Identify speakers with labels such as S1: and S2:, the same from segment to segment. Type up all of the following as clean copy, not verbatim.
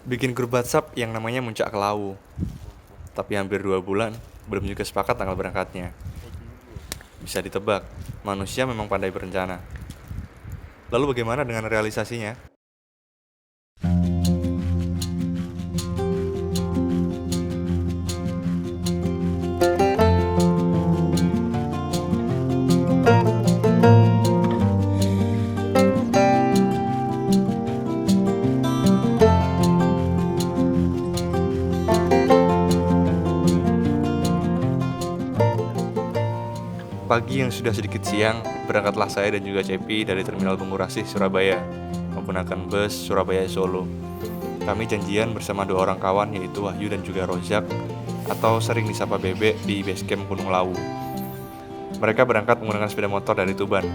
S1: Bikin grup WhatsApp yang namanya Muncak Kelawu. Tapi hampir 2 bulan, belum juga sepakat tanggal berangkatnya. Bisa ditebak, manusia memang pandai berencana. Lalu bagaimana dengan realisasinya? Pagi yang sudah sedikit siang, berangkatlah saya dan juga Cepi dari Terminal Bungurasih, Surabaya, menggunakan bus Surabaya Solo. Kami janjian bersama 2 orang kawan, yaitu Wahyu dan juga Rozak, atau sering disapa Bebek, di basecamp Gunung Lawu. Mereka berangkat menggunakan sepeda motor dari Tuban.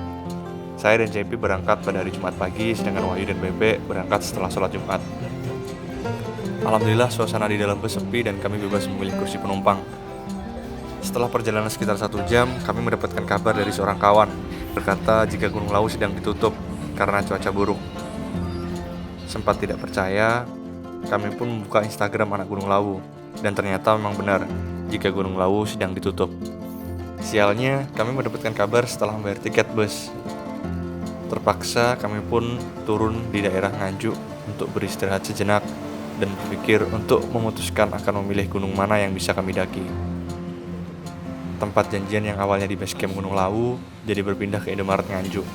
S1: Saya dan Cepi berangkat pada hari Jumat pagi, sedangkan Wahyu dan Bebek berangkat setelah sholat Jumat. Alhamdulillah suasana di dalam bus sepi dan kami bebas memilih kursi penumpang. Setelah perjalanan sekitar 1 jam, kami mendapatkan kabar dari seorang kawan berkata jika Gunung Lawu sedang ditutup karena cuaca buruk. Sempat tidak percaya, kami pun membuka Instagram anak Gunung Lawu, dan ternyata memang benar jika Gunung Lawu sedang ditutup. Sialnya, kami mendapatkan kabar setelah membayar tiket bus. Terpaksa kami pun turun di daerah Nganjuk untuk beristirahat sejenak dan berpikir untuk memutuskan akan memilih gunung mana yang bisa kami daki. Tempat janjian yang awalnya di basecamp Gunung Lawu jadi berpindah ke Indomaret Nganjuk.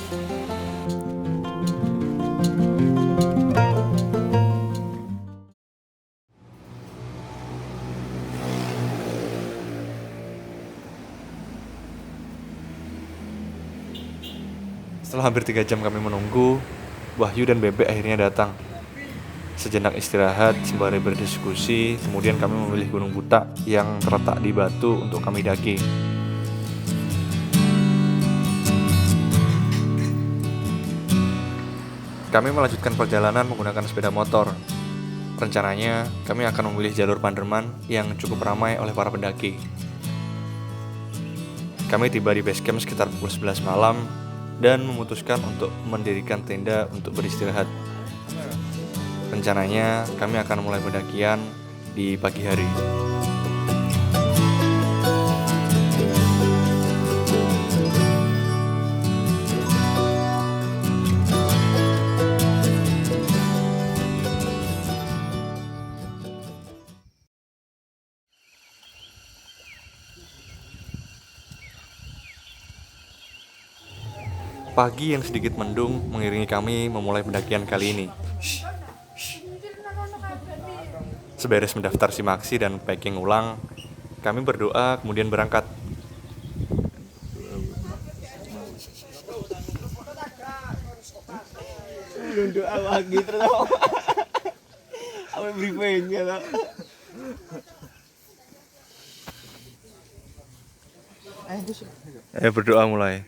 S1: Setelah hampir 3 jam kami menunggu, Wahyu dan Bebek akhirnya datang. Sejenak istirahat sembari berdiskusi, kemudian kami memilih Gunung Butak yang terletak di Batu untuk kami daki. Kami melanjutkan perjalanan menggunakan sepeda motor. Rencananya, kami akan memilih jalur Panderman yang cukup ramai oleh para pendaki. Kami tiba di basecamp sekitar pukul 11 malam dan memutuskan untuk mendirikan tenda untuk beristirahat. Rencananya, kami akan mulai pendakian di pagi hari. Pagi yang sedikit mendung mengiringi kami memulai pendakian kali ini. Seberes mendaftar simaksi dan packing ulang, kami berdoa kemudian berangkat.
S2: Doa lagi terus apa briefingnya lah.
S1: Berdoa mulai.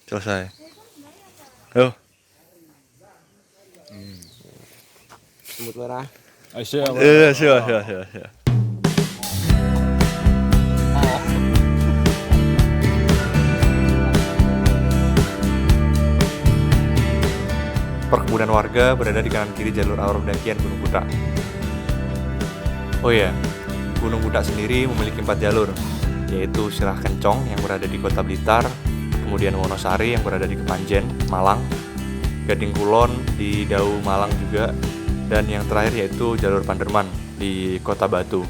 S1: Selesai. Yo.
S2: Semut merah.
S1: Siap. Perkebunan warga berada di kanan kiri jalur alur pendakian Gunung Butak. Oh iya, Gunung Butak sendiri memiliki 4 jalur, yaitu Sirah Kencong yang berada di Kota Blitar, kemudian Wonosari yang berada di Kepanjen, Malang, Gading Kulon di Dau, Malang juga, dan yang terakhir yaitu jalur Panderman di Kota Batu.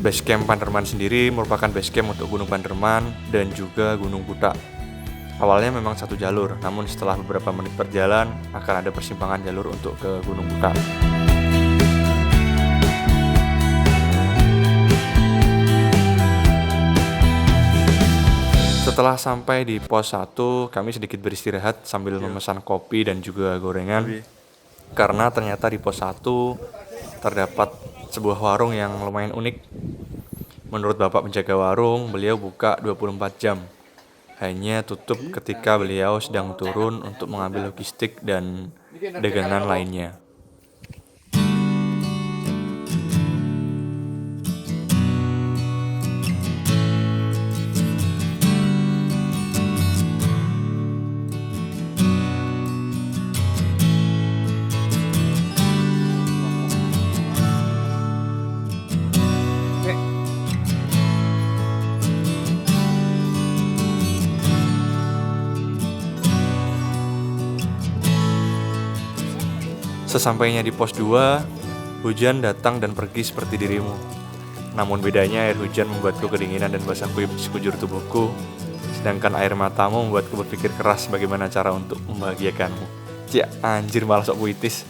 S1: Basecamp Panderman sendiri merupakan basecamp untuk Gunung Panderman dan juga Gunung Butak. Awalnya memang 1 jalur, namun setelah beberapa menit berjalan akan ada persimpangan jalur untuk ke Gunung Butak. Setelah sampai di pos 1, kami sedikit beristirahat sambil memesan kopi dan juga gorengan. Karena ternyata di pos 1 terdapat sebuah warung yang lumayan unik. Menurut bapak penjaga warung, beliau buka 24 jam. Hanya tutup ketika beliau sedang turun untuk mengambil logistik dan dagangan lainnya. Sesampainya di pos 2, hujan datang dan pergi seperti dirimu. Namun bedanya air hujan membuatku kedinginan dan basah kuyup di sekujur tubuhku, sedangkan air matamu membuatku berpikir keras bagaimana cara untuk membahagiakanmu. Cik, anjir malah sok puitis.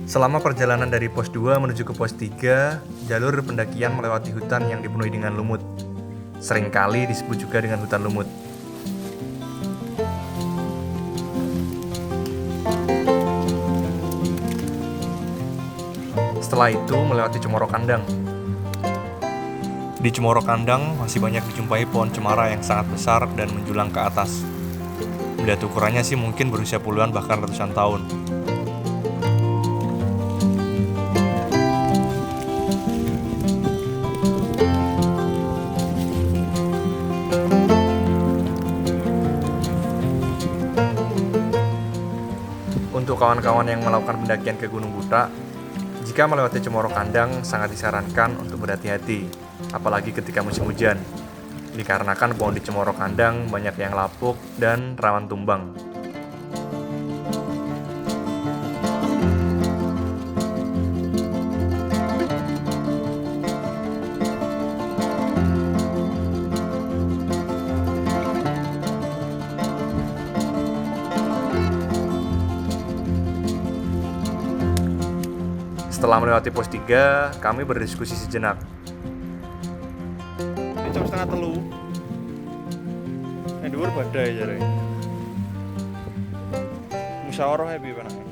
S1: Selama perjalanan dari pos 2 menuju ke pos 3, jalur pendakian melewati hutan yang dipenuhi dengan lumut. Seringkali disebut juga dengan hutan lumut. Setelah itu melewati Cemoro Kandang. Di Cemoro Kandang masih banyak dijumpai pohon cemara yang sangat besar dan menjulang ke atas. Melihat ukurannya sih mungkin berusia puluhan bahkan ratusan tahun. Untuk kawan-kawan yang melakukan pendakian ke Gunung Buta, jika melewati Cemoro Kandang sangat disarankan untuk berhati-hati, apalagi ketika musim hujan. Dikarenakan pohon di Cemoro Kandang banyak yang lapuk dan rawan tumbang. Setelah melewati pos 3, kami berdiskusi sejenak. Ini jam 2:30. Yang dhuwur badai jare. Musyawarah ya piye panake?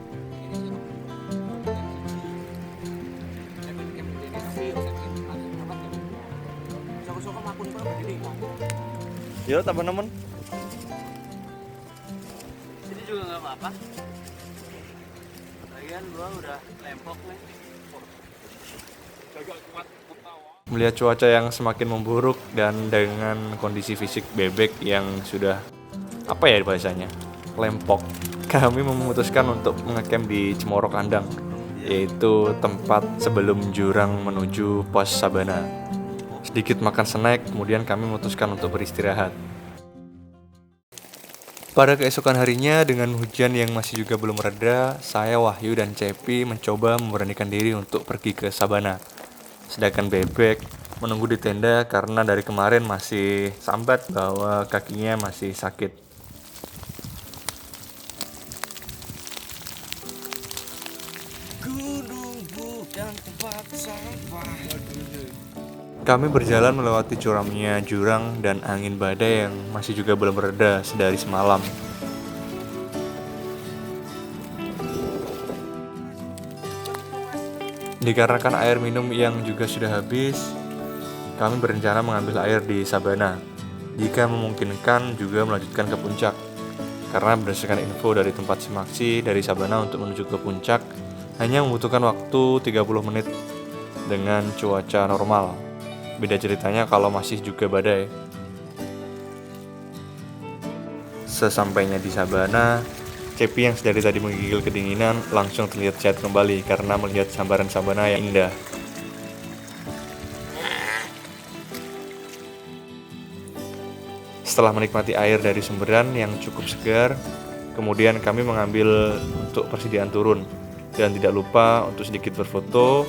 S1: Ya tambah nemen.
S3: Ini juga nggak apa-apa. Lagian gua udah lempok nih.
S1: Melihat cuaca yang semakin memburuk dan dengan kondisi fisik bebek yang sudah apa ya bahasanya, lempok, kami memutuskan untuk mengecamp di Cemoro Kandang, yaitu tempat sebelum jurang menuju pos Sabana. Sedikit makan snack, kemudian kami memutuskan untuk beristirahat. Pada keesokan harinya dengan hujan yang masih juga belum reda, saya, Wahyu, dan Cepi mencoba memberanikan diri untuk pergi ke Sabana. Sedangkan bebek menunggu di tenda karena dari kemarin masih sambat bahwa kakinya masih sakit.
S2: Gunung bukan tempat sampah.
S1: Kami berjalan melewati curamnya jurang dan angin badai yang masih juga belum reda sedari semalam. Dikarenakan air minum yang juga sudah habis, kami berencana mengambil air di Sabana. Jika memungkinkan juga melanjutkan ke puncak. Karena berdasarkan info dari tempat simaksi dari Sabana untuk menuju ke puncak hanya membutuhkan waktu 30 menit dengan cuaca normal. Beda ceritanya kalau masih juga badai. Sesampainya di Sabana, Cepi yang sedari tadi menggigil kedinginan langsung terlihat sehat kembali karena melihat sambaran sabana yang indah. Setelah menikmati air dari sumberan yang cukup segar, kemudian kami mengambil untuk persediaan turun. Dan tidak lupa untuk sedikit berfoto,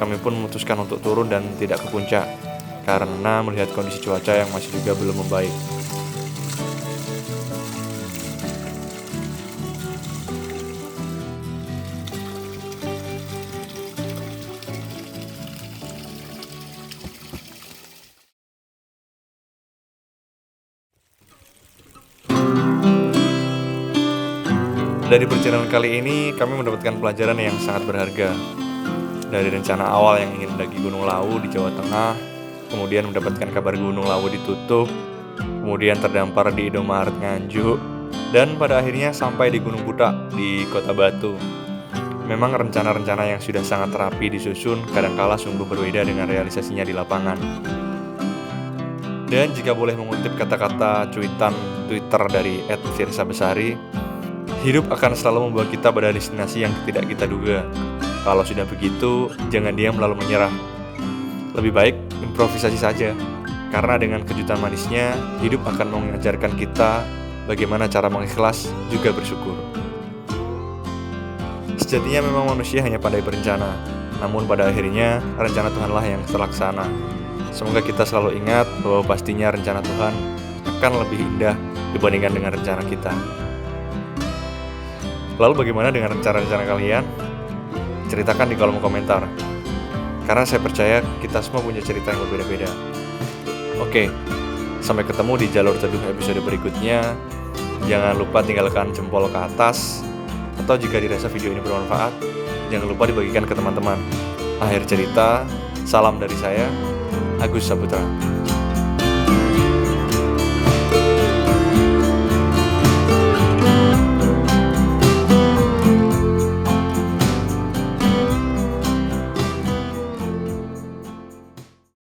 S1: kami pun memutuskan untuk turun dan tidak ke puncak karena melihat kondisi cuaca yang masih juga belum membaik. Dari perjalanan kali ini, kami mendapatkan pelajaran yang sangat berharga. Dari rencana awal yang ingin mendaki Gunung Lawu di Jawa Tengah, kemudian mendapatkan kabar Gunung Lawu ditutup, kemudian terdampar di Indomaret Nganjuk, dan pada akhirnya sampai di Gunung Buta di Kota Batu. Memang rencana-rencana yang sudah sangat rapi disusun kadangkala sungguh berbeda dengan realisasinya di lapangan. Dan jika boleh mengutip kata-kata cuitan Twitter dari @firsabesari, hidup akan selalu membawa kita pada destinasi yang tidak kita duga. Kalau sudah begitu, jangan diam lalu menyerah. Lebih baik improvisasi saja, Karena dengan kejutan manisnya, hidup akan mengajarkan kita bagaimana cara mengikhlas juga bersyukur. Sejatinya memang manusia hanya pandai berencana, namun pada akhirnya rencana Tuhanlah yang terlaksana. Semoga kita selalu ingat bahwa pastinya rencana Tuhan akan lebih indah dibandingkan dengan rencana kita. Lalu bagaimana dengan rencana-rencana kalian? Ceritakan di kolom komentar. Karena saya percaya kita semua punya cerita yang berbeda-beda. Oke, sampai ketemu di Jalur Teduh episode berikutnya. Jangan lupa tinggalkan jempol ke atas. Atau jika dirasa video ini bermanfaat, jangan lupa dibagikan ke teman-teman. Akhir cerita, salam dari saya, Agus Saputra.